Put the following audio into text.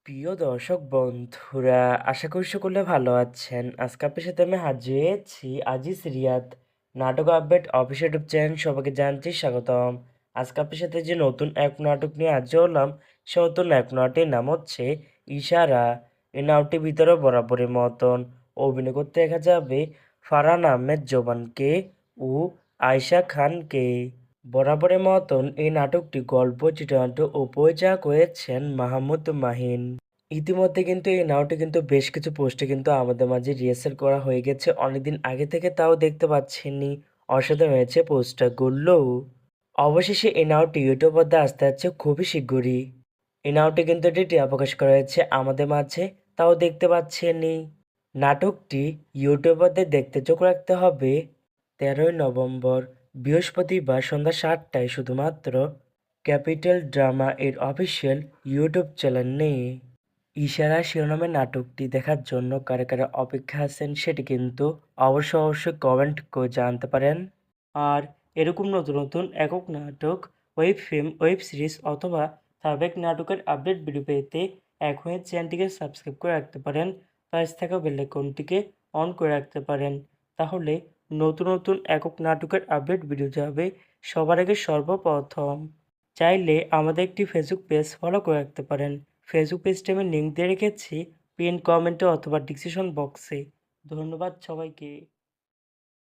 প্রিয় দর্শক বন্ধুরা, আশা করি সকলে ভালো আছেন। আজকে আপনার সাথে আমি হাজির হয়েছি আজিজ রিয়াদ নাটক আপডেট অফিসিয়াল ইউটিউব চ্যানেল। সবাইকে জানতে স্বাগতম। আজকে আপনার সাথে যে নতুন এক নাটক নিয়ে হাজির হলাম, সে নতুন এক নাটকের নাম হচ্ছে ইশারা। এই নাটকটির ভিতরে বরাবরের মতন অভিনয় করতে দেখা যাবে ফারহান আহমেদ জোবানকে ও আয়েশা খানকে। বরাবরের মতন এই নাটকটি গল্প চিত্রনাট্য ও পরিচালক হয়েছেন মাহমুদ মাহিন। ইতিমধ্যে কিন্তু এই নাটকটি কিন্তু বেশ কিছু পোস্টে কিন্তু আমাদের মাঝে রিহার্সাল করা হয়ে গেছে অনেকদিন আগে থেকে, তাও দেখতে পাচ্ছেননি। অসাধারণ হয়েছে পোস্টারগুলো। অবশেষে এই নাটকটি ইউটিউব পর্দা আসতে যাচ্ছে খুবই শীঘ্রই। এই নাটকটি কিন্তু একটি টিয়া প্রকাশ করা হয়েছে আমাদের মাঝে, তাও দেখতে পাচ্ছেননি। নাটকটি ইউটিউব পর্দায় দেখতে চোখ রাখতে হবে 13ই নভেম্বর বৃহস্পতিবার সন্ধ্যা 7টায় শুধুমাত্র ক্যাপিটাল ড্রামা এর অফিসিয়াল ইউটিউব চ্যানেলে। ইশারা শিরোনামের নাটকটি দেখার জন্য কারা কারা অপেক্ষা আছেন সেটি কিন্তু অবশ্যই কমেন্ট করে জানতে পারেন। আর এরকম নতুন নতুন একক নাটক, ওয়েব ফিল্ম, ওয়েব সিরিজ অথবা ধারাবাহিক নাটকের আপডেট ভিডিও পেতে এখনই চ্যানেলটিকে সাবস্ক্রাইব করে রাখতে পারেন। পাশে থাকা বেল আইকনটিকে অন করে রাখতে পারেন। তাহলে নতুন নতুন একক নাটকের আপডেট ভিডিও যাবে সবার আগে সর্বপ্রথম। চাইলে আমাদের একটি ফেসবুক পেজ ফলো করে রাখতে পারেন। ফেসবুক পেজটি আমি লিঙ্ক দিয়ে রেখেছি পিন কমেন্টে অথবা ডিসক্রিপশন বক্সে। ধন্যবাদ সবাইকে।